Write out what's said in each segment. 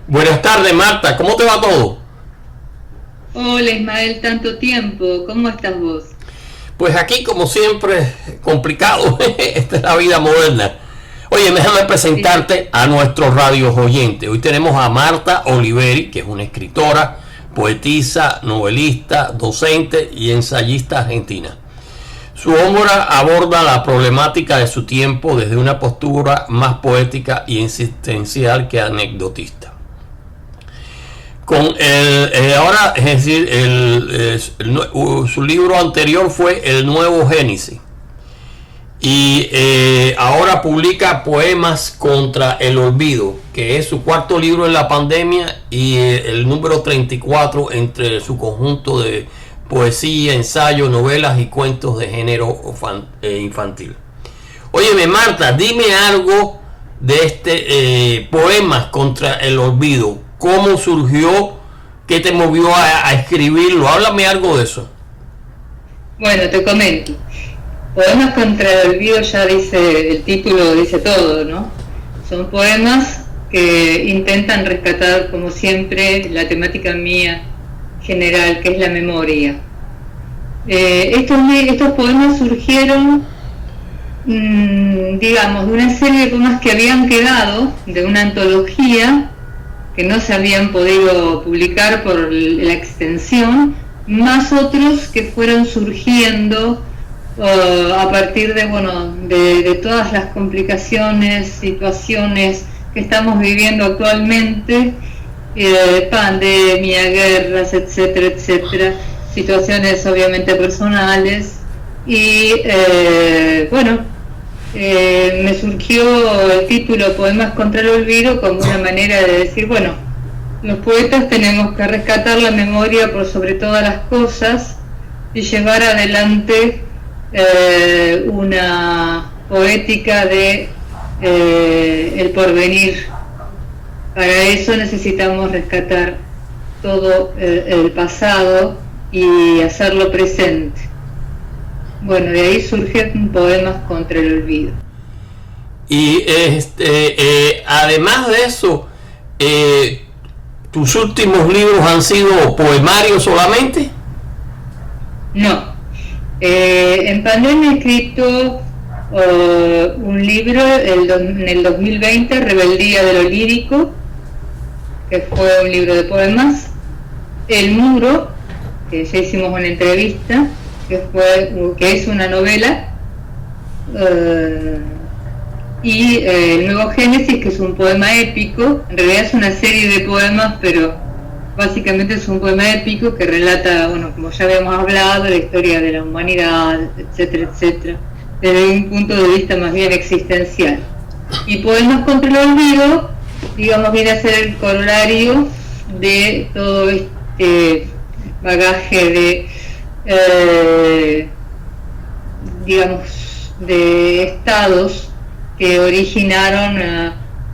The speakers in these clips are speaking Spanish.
Buenas tardes, Marta, ¿cómo te va todo? Hola Ismael, tanto tiempo, ¿cómo estás vos? Pues aquí, como siempre, complicado. Esta es la vida moderna. Oye, déjame Sí. presentarte a nuestros radios oyentes. Hoy tenemos a Marta Oliveri, que es una escritora, poetisa, novelista, docente y ensayista argentina. Su obra aborda la problemática de su tiempo desde una postura más poética y existencial que anecdotista. Con ahora, es decir, su libro anterior fue El Nuevo Génesis. Y ahora publica Poemas contra el Olvido, que es su cuarto libro en la pandemia y el número 34 entre su conjunto de poesía, ensayo, novelas y cuentos de género infantil. Óyeme, Marta, dime algo de este Poemas contra el Olvido. ¿Cómo surgió? ¿Qué te movió a escribirlo? Háblame algo de eso. Bueno, te comento. Poemas contra el olvido ya dice, el título dice todo, ¿no? Son poemas que intentan rescatar, como siempre, la temática mía general, que es la memoria. Estos poemas surgieron, digamos, de una serie de poemas que habían quedado, de una antología, que no se habían podido publicar por la extensión, más otros que fueron surgiendo a partir de, bueno, de todas las complicaciones, situaciones que estamos viviendo actualmente, pandemia, guerras, etcétera, etcétera, situaciones obviamente personales y me surgió el título Poemas contra el Olvido como una manera de decir, bueno, los poetas tenemos que rescatar la memoria por sobre todas las cosas y llevar adelante una poética de el porvenir. Para eso necesitamos rescatar todo el pasado y hacerlo presente. Bueno, de ahí surgen Poemas contra el Olvido. Y además de eso, ¿tus últimos libros han sido poemarios solamente? No. En pandemia he escrito un libro en el 2020, Rebeldía de lo Lírico, que fue un libro de poemas. El Muro, que ya hicimos una entrevista, que es una novela, y El Nuevo Génesis, que es un poema épico. En realidad es una serie de poemas, pero básicamente es un poema épico que relata, bueno, como ya habíamos hablado, la historia de la humanidad, etcétera, etcétera, desde un punto de vista más bien existencial. Y Poemas contra el Olvido, digamos, viene a ser el corolario de todo este bagaje de digamos, de estados que originaron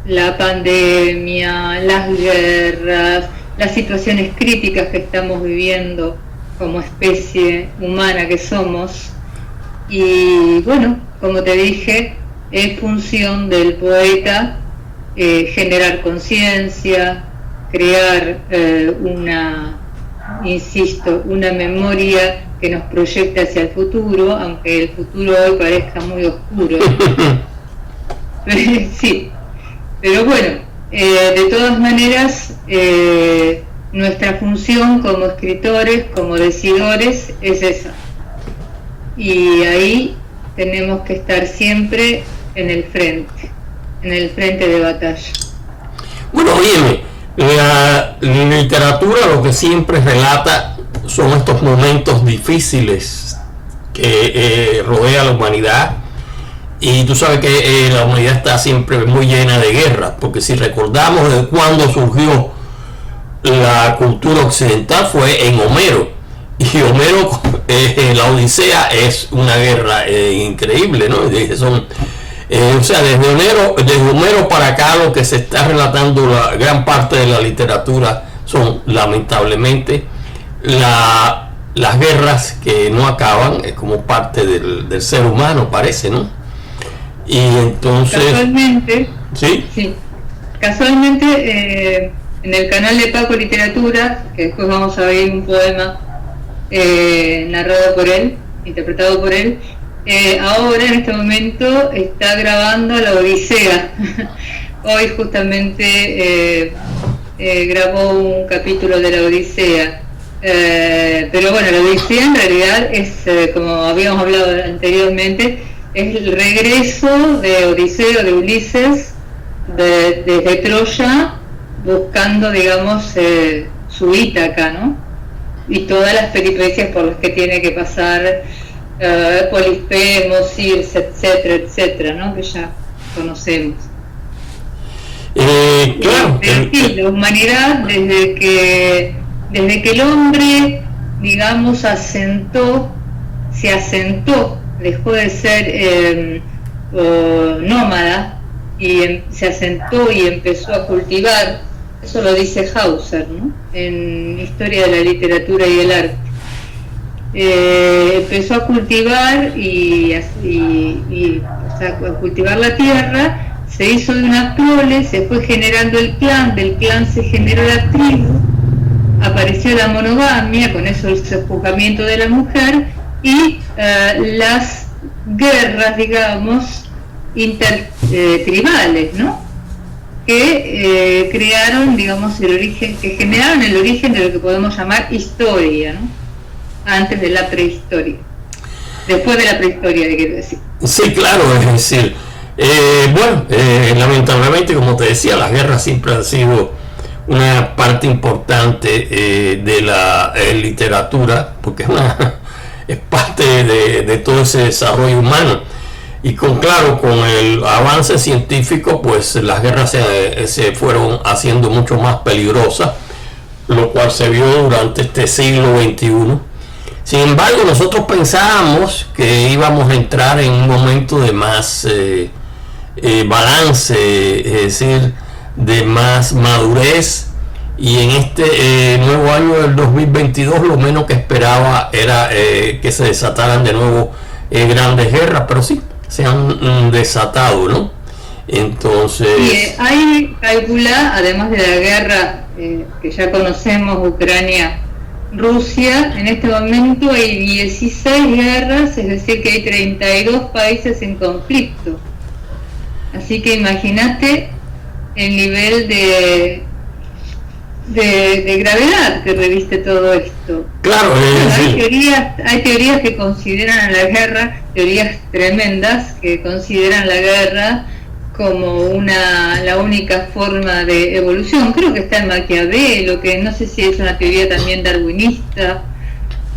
la pandemia, las guerras, las situaciones críticas que estamos viviendo como especie humana que somos. Y bueno, como te dije, es función del poeta generar conciencia, crear una memoria que nos proyecte hacia el futuro, aunque el futuro hoy parezca muy oscuro. Sí, pero bueno, de todas maneras, nuestra función como escritores, como decidores, es esa. Y ahí tenemos que estar siempre en el frente de batalla. Bueno, óyeme, la literatura lo que siempre relata son estos momentos difíciles que rodea a la humanidad, y tú sabes que la humanidad está siempre muy llena de guerras, porque si recordamos de cuándo surgió la cultura occidental fue en Homero, y Homero, la Odisea es una guerra increíble, ¿no? Son o sea, desde Homero para acá lo que se está relatando, la gran parte de la literatura son lamentablemente las guerras que no acaban, como parte del ser humano, parece, ¿no? Y entonces... Casualmente, ¿Sí? sí, casualmente en el canal de Paco Literatura, que después vamos a ver un poema narrado por él, interpretado por él. Ahora en este momento está grabando la Odisea. Hoy justamente grabó un capítulo de la Odisea. Pero bueno, la Odisea en realidad es, como habíamos hablado anteriormente, es el regreso de Odiseo, de Ulises, desde Troya, buscando, digamos, su Ítaca, ¿no? Y todas las peripecias por las que tiene que pasar Polifemo, Circe, etcétera, etcétera, ¿no? Que ya conocemos. Claro. Sí, la humanidad, desde que el hombre, digamos, se asentó, dejó de ser nómada y se asentó y empezó a cultivar, eso lo dice Hauser, ¿no? En Historia de la Literatura y el Arte. Empezó a cultivar o sea, a cultivar la tierra, se hizo de una prole, se fue generando el clan, del clan se generó la tribu, apareció la monogamia, con eso el sojuzgamiento de la mujer y las guerras, digamos, intertribales, ¿no? Que crearon, digamos, el origen, que generaron el origen de lo que podemos llamar historia, ¿no? Antes de la prehistoria, después de la prehistoria, quiero decir. Sí, claro, es decir, lamentablemente, como te decía, las guerras siempre han sido una parte importante de la literatura, porque es parte de todo ese desarrollo humano. Y con el avance científico, pues las guerras se fueron haciendo mucho más peligrosas, lo cual se vio durante este siglo XXI. Sin embargo, nosotros pensábamos que íbamos a entrar en un momento de más balance, es decir, de más madurez, y en este nuevo año del 2022 lo menos que esperaba era que se desataran de nuevo grandes guerras, pero sí, se han desatado, ¿no? Entonces... hay calcula, además de la guerra que ya conocemos, Ucrania-Rusia, en este momento hay 16 guerras, es decir que hay 32 países en conflicto. Así que imagínate el nivel de gravedad que reviste todo esto. Claro, hay teorías que consideran a la guerra, teorías tremendas que consideran la guerra como la única forma de evolución. Creo que está en Maquiavelo, que no sé si es una teoría también darwinista,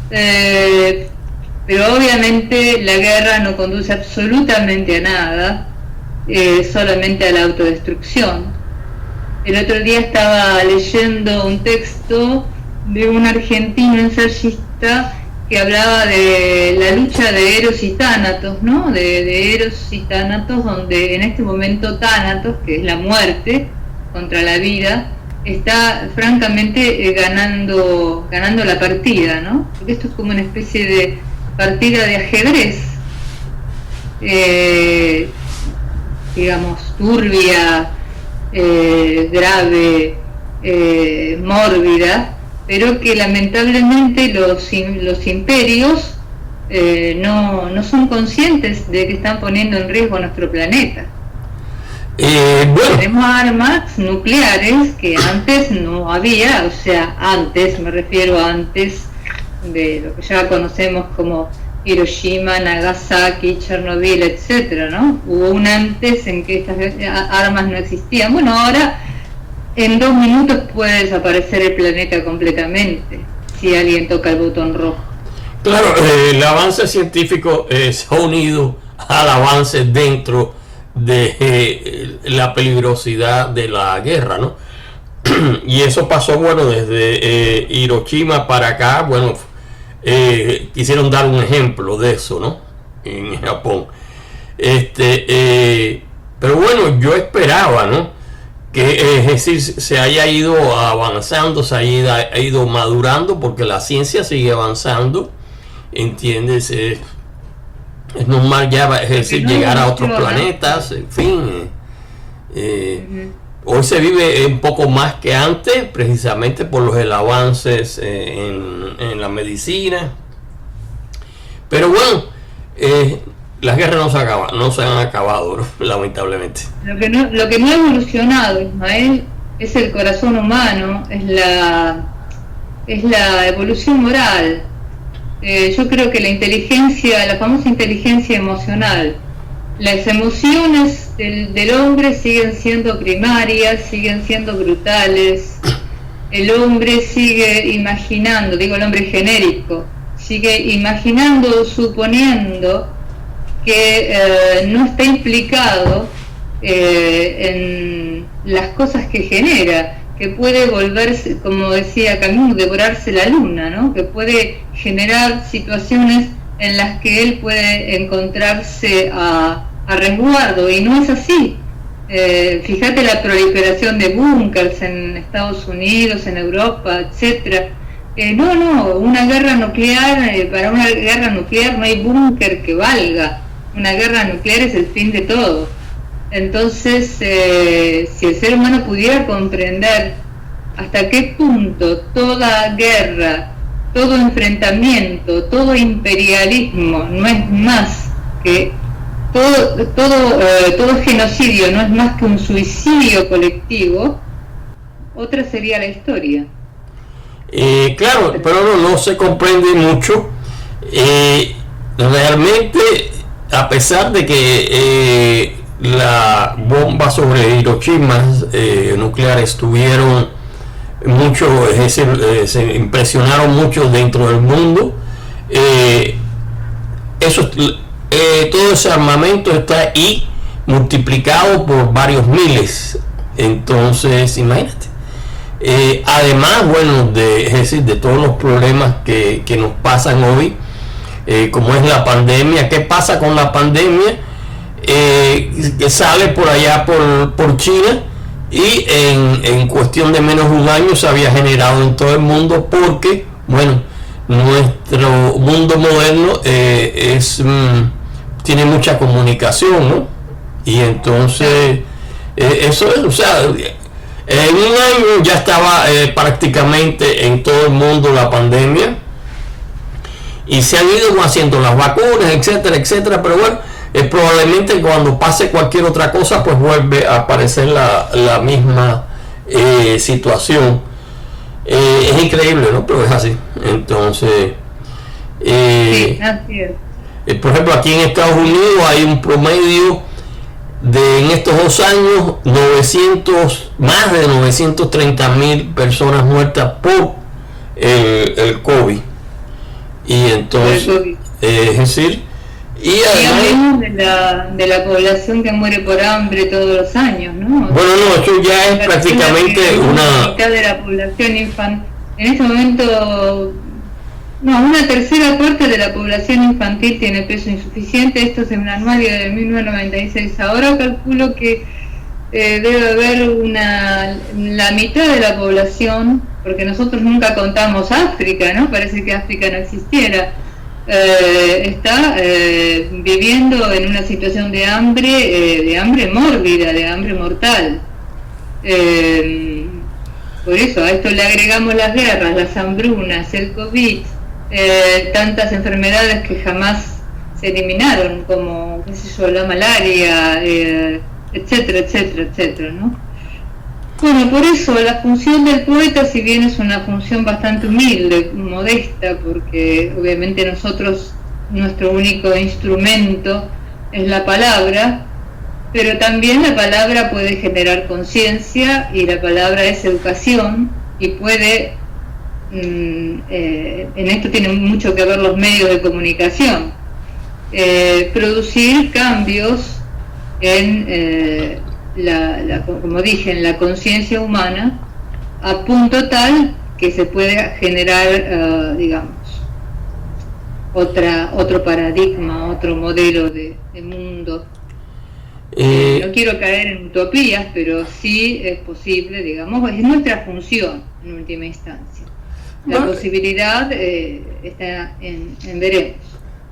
pero obviamente la guerra no conduce absolutamente a nada, solamente a la autodestrucción. El otro día estaba leyendo un texto de un argentino ensayista que hablaba de la lucha de Eros y Tánatos, ¿no? De Eros y Tánatos, donde en este momento Tánatos, que es la muerte contra la vida, está francamente ganando la partida, ¿no? Porque esto es como una especie de partida de ajedrez, digamos, turbia, grave, mórbida, pero que lamentablemente los imperios no son conscientes de que están poniendo en riesgo nuestro planeta. Tenemos armas nucleares que antes no había, o sea, antes, me refiero a antes de lo que ya conocemos como Hiroshima, Nagasaki, Chernobyl, etcétera, ¿no? Hubo un antes en que estas armas no existían. Bueno, ahora en 2 minutos puede desaparecer el planeta completamente si alguien toca el botón rojo. Claro, el avance científico se ha unido al avance dentro de la peligrosidad de la guerra, ¿no? Y eso pasó, bueno, desde Hiroshima para acá, bueno, quisieron dar un ejemplo de eso, ¿no? En Japón. Pero bueno, yo esperaba, ¿no? Que es decir, se haya ido avanzando, se haya ido madurando, porque la ciencia sigue avanzando, ¿entiendes? Es normal ya, es decir, llegar a otros planetas, en fin. Hoy se vive un poco más que antes, precisamente por los avances en la medicina. Pero bueno, las guerras no se han acabado, ¿no? Lamentablemente. Lo que no ha evolucionado, Ismael, es el corazón humano, es la evolución moral. Yo creo que la famosa inteligencia emocional, las emociones del hombre siguen siendo primarias, siguen siendo brutales. El hombre sigue imaginando, digo el hombre genérico, sigue imaginando, suponiendo que no está implicado en las cosas que genera, que puede volverse, como decía Camus, devorarse la luna, ¿no? Que puede generar situaciones en las que él puede encontrarse a resguardo, y no es así. Fíjate la proliferación de búnkers en Estados Unidos, en Europa, etcétera. Una guerra nuclear, para una guerra nuclear no hay búnker que valga. Una guerra nuclear es el fin de todo. Entonces, si el ser humano pudiera comprender hasta qué punto toda guerra, todo enfrentamiento, todo imperialismo no es más que todo genocidio no es más que un suicidio colectivo, otra sería la historia. Claro, pero no se comprende mucho. Realmente, a pesar de que la bomba sobre Hiroshima nucleares tuvieron mucho, se impresionaron mucho dentro del mundo, todo ese armamento está ahí multiplicado por varios miles. Entonces, imagínate. Además, bueno, de todos los problemas que nos pasan hoy, como es la pandemia. ¿Qué pasa con la pandemia? Que sale por allá por China, y en cuestión de menos de un año se había generado en todo el mundo, porque, bueno, nuestro mundo moderno tiene mucha comunicación, ¿no? Y entonces, eso es, o sea, en un año ya estaba prácticamente en todo el mundo la pandemia, y se han ido haciendo las vacunas, etcétera, etcétera, pero bueno, probablemente cuando pase cualquier otra cosa, pues vuelve a aparecer la misma situación. Es increíble, ¿no? Pero es así. Entonces, sí, así es. Por ejemplo, aquí en Estados Unidos hay un promedio en estos 2 años, más de 930,000 personas muertas por el COVID. Y entonces, es decir, y hablemos de la población que muere por hambre todos los años, ¿no? Bueno, eso ya es prácticamente la mitad de la población infantil. En este momento, una tercera parte de la población infantil tiene peso insuficiente. Esto es en un anuario de 1996. Ahora calculo que debe haber la mitad de la población, porque nosotros nunca contamos África, ¿no? Parece que África no existiera. Está viviendo en una situación de hambre mórbida, de hambre mortal. Por eso a esto le agregamos las guerras, las hambrunas, el COVID, tantas enfermedades que jamás se eliminaron, como, qué sé yo, la malaria, etcétera, etcétera, etcétera, ¿no? Bueno, por eso la función del poeta, si bien es una función bastante humilde, modesta, porque obviamente nuestro único instrumento es la palabra, pero también la palabra puede generar conciencia, y la palabra es educación, y puede, en esto tienen mucho que ver los medios de comunicación, producir cambios en como dije, en la conciencia humana, a punto tal que se puede generar, digamos, otro paradigma, otro modelo de mundo. No quiero caer en utopías, pero sí es posible, digamos, es nuestra función en última instancia. La posibilidad está en veremos.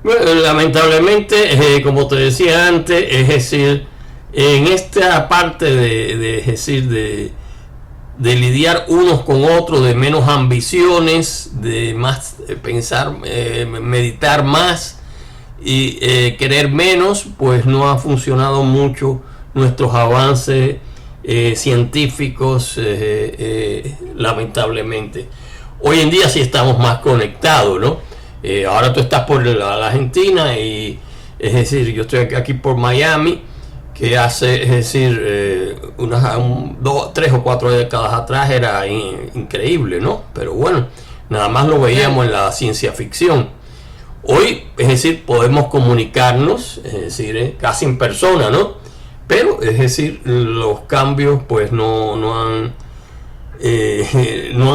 Bueno, lamentablemente, como te decía antes, es decir, en esta parte es decir, de lidiar unos con otros, de menos ambiciones, de más pensar, meditar más y querer menos, pues no ha funcionado mucho nuestros avances científicos, lamentablemente. Hoy en día sí estamos más conectados, ¿no? Ahora tú estás por la Argentina y, es decir, yo estoy aquí por Miami, que hace, es decir, 3 o 4 décadas atrás era increíble, ¿no? Pero bueno, nada más lo veíamos en la ciencia ficción. Hoy, es decir, podemos comunicarnos, es decir, casi en persona, ¿no? Pero, es decir, los cambios pues no han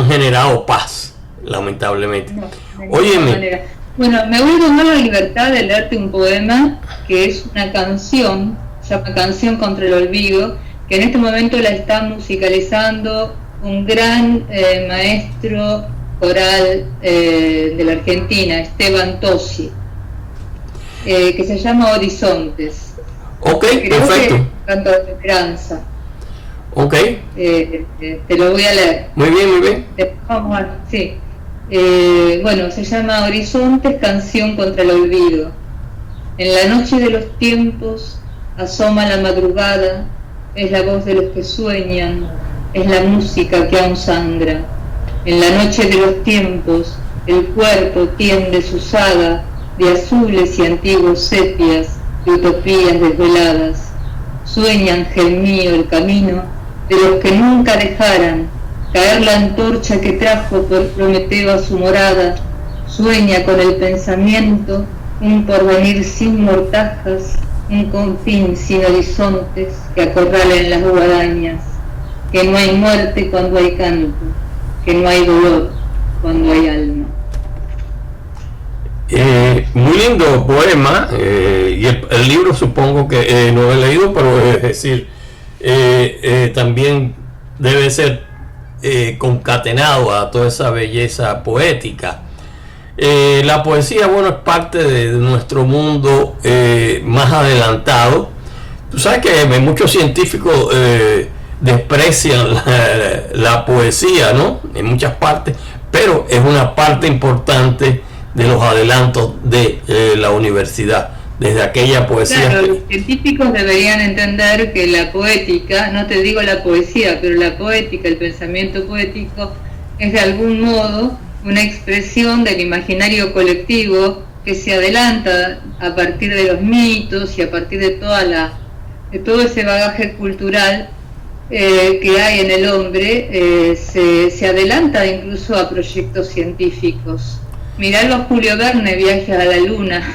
generado paz, lamentablemente. No, Óyeme. Bueno, me voy a tomar la libertad de leerte un poema que es una canción, se llama Canción contra el Olvido, que en este momento la está musicalizando un gran maestro coral de la Argentina, Esteban Tosi, que se llama Horizontes. Ok, Creo perfecto. Que canto de esperanza. Ok. Te lo voy a leer. Muy bien, muy bien. Vamos a, sí. Bueno, se llama Horizontes, canción contra el olvido. En la noche de los tiempos asoma la madrugada, es la voz de los que sueñan, es la música que aún sangra. En la noche de los tiempos el cuerpo tiende su saga de azules y antiguos sepias, de utopías desveladas. Sueña, ángel mío, el camino de los que nunca dejaran caer la antorcha que trajo por Prometeo a su morada. Sueña con el pensamiento un porvenir sin mortajas, un confín sin horizontes que acorralen las guadañas, que no hay muerte cuando hay canto, que no hay dolor cuando hay alma. Muy lindo poema, y el libro supongo que no he leído, pero es decir, también debe ser concatenado a toda esa belleza poética. La poesía, bueno, es parte de nuestro mundo más adelantado. Tú sabes que muchos científicos desprecian la poesía, ¿no? En muchas partes, pero es una parte importante de los adelantos de la universidad, desde aquella poesía. Claro, los científicos deberían entender que la poética, no te digo la poesía, pero la poética, el pensamiento poético, es de algún modo una expresión del imaginario colectivo que se adelanta a partir de los mitos y a partir de todo ese bagaje cultural que hay en el hombre, se adelanta incluso a proyectos científicos. Miralo a Julio Verne, Viaje a la Luna.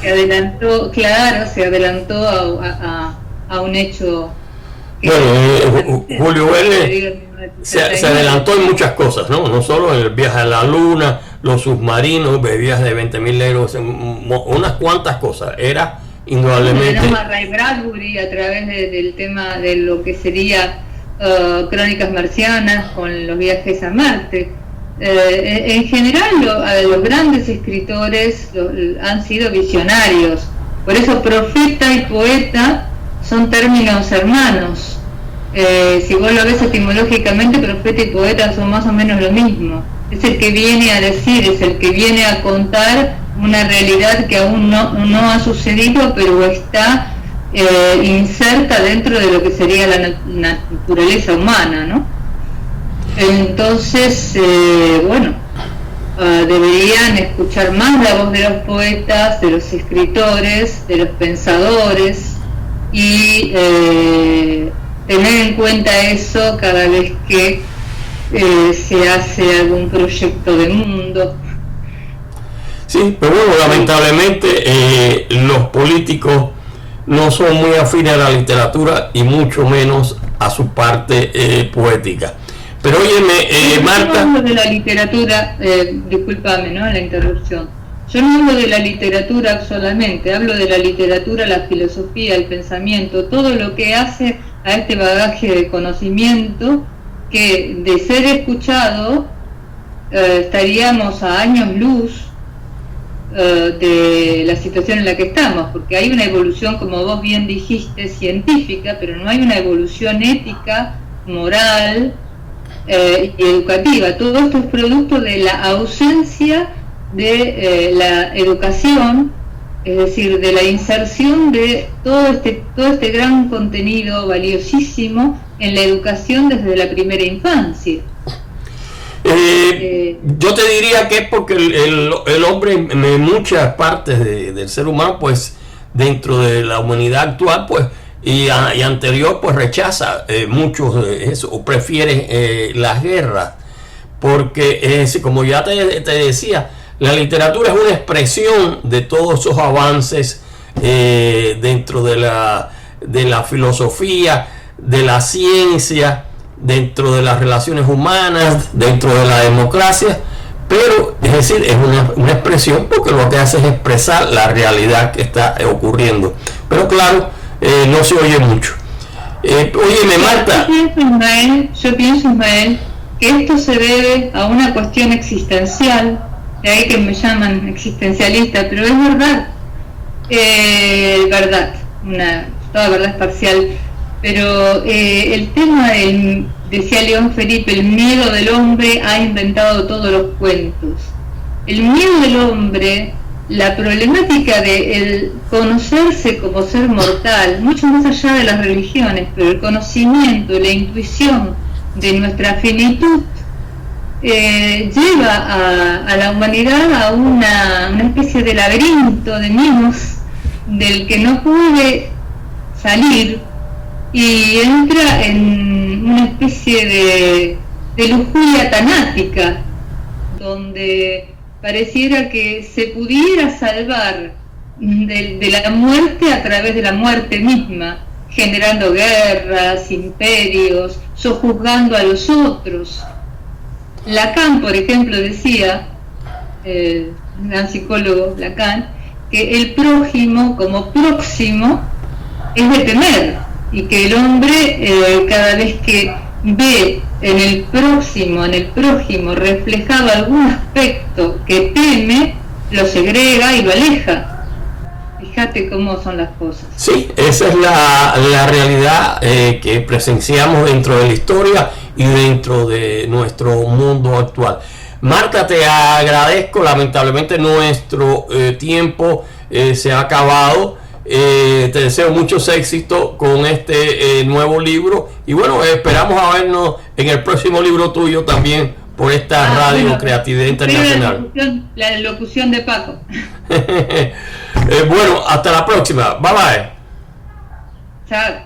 Se adelantó, claro, se adelantó a un hecho. Bueno, Julio Verne se adelantó en muchas cosas, ¿no? No solo en el viaje a la Luna, los submarinos, bebidas de 20.000 euros, unas cuantas cosas. Era indudablemente. Tenemos a Ray Bradbury a través del tema de lo que sería Crónicas Marcianas con los viajes a Marte. En general los grandes escritores han sido visionarios, por eso profeta y poeta son términos hermanos. Si vos lo ves etimológicamente, profeta y poeta son más o menos lo mismo. Es el que viene a decir, es el que viene a contar una realidad que aún no ha sucedido, pero está inserta dentro de lo que sería la naturaleza humana, ¿no? Entonces, deberían escuchar más la voz de los poetas, de los escritores, de los pensadores y tener en cuenta eso cada vez que se hace algún proyecto de mundo. Sí, pero bueno, lamentablemente los políticos no son muy afines a la literatura y mucho menos a su parte poética. Pero óyeme, Marta. Yo no hablo de la literatura, discúlpame, ¿no? La interrupción. Yo no hablo de la literatura solamente, hablo de la literatura, la filosofía, el pensamiento, todo lo que hace a este bagaje de conocimiento que, de ser escuchado, estaríamos a años luz de la situación en la que estamos, porque hay una evolución, como vos bien dijiste, científica, pero no hay una evolución ética, moral y educativa. Todo esto es producto de la ausencia de la educación, es decir, de la inserción de todo este gran contenido valiosísimo en la educación desde la primera infancia. Yo te diría que es porque el hombre en muchas partes del ser humano, pues dentro de la humanidad actual, pues y anterior, pues rechaza mucho eso, o prefiere las guerras, porque como ya te decía, la literatura es una expresión de todos esos avances dentro de la filosofía, de la ciencia, dentro de las relaciones humanas, dentro de la democracia, pero es decir, es una expresión porque lo que hace es expresar la realidad que está ocurriendo. Pero claro, no se oye mucho. Óyeme, Marta. Yo pienso, Ismael, que esto se debe a una cuestión existencial, de ahí que me llaman existencialista, pero es verdad, toda verdad es parcial. Pero el tema decía León Felipe, el miedo del hombre ha inventado todos los cuentos. El miedo del hombre, la problemática de el conocerse como ser mortal, mucho más allá de las religiones, pero el conocimiento, la intuición de nuestra finitud, lleva a la humanidad a una especie de laberinto de miedos del que no puede salir, y entra en una especie de lujuria tanática, donde pareciera que se pudiera salvar de la muerte a través de la muerte misma, generando guerras, imperios, sojuzgando a los otros. Lacan, por ejemplo, decía, el gran psicólogo Lacan, que el prójimo como próximo es de temer, y que el hombre cada vez que ve en el prójimo reflejado algún aspecto que teme, lo segrega y lo aleja. Fíjate cómo son las cosas. Sí, esa es la realidad que presenciamos dentro de la historia y dentro de nuestro mundo actual. Marta, te agradezco. Lamentablemente nuestro tiempo se ha acabado. Te deseo muchos éxitos con este nuevo libro, y bueno, esperamos a vernos en el próximo libro tuyo también por esta radio Creatividad Internacional. La locución de Paco. Bueno, hasta la próxima. Bye bye. Chao.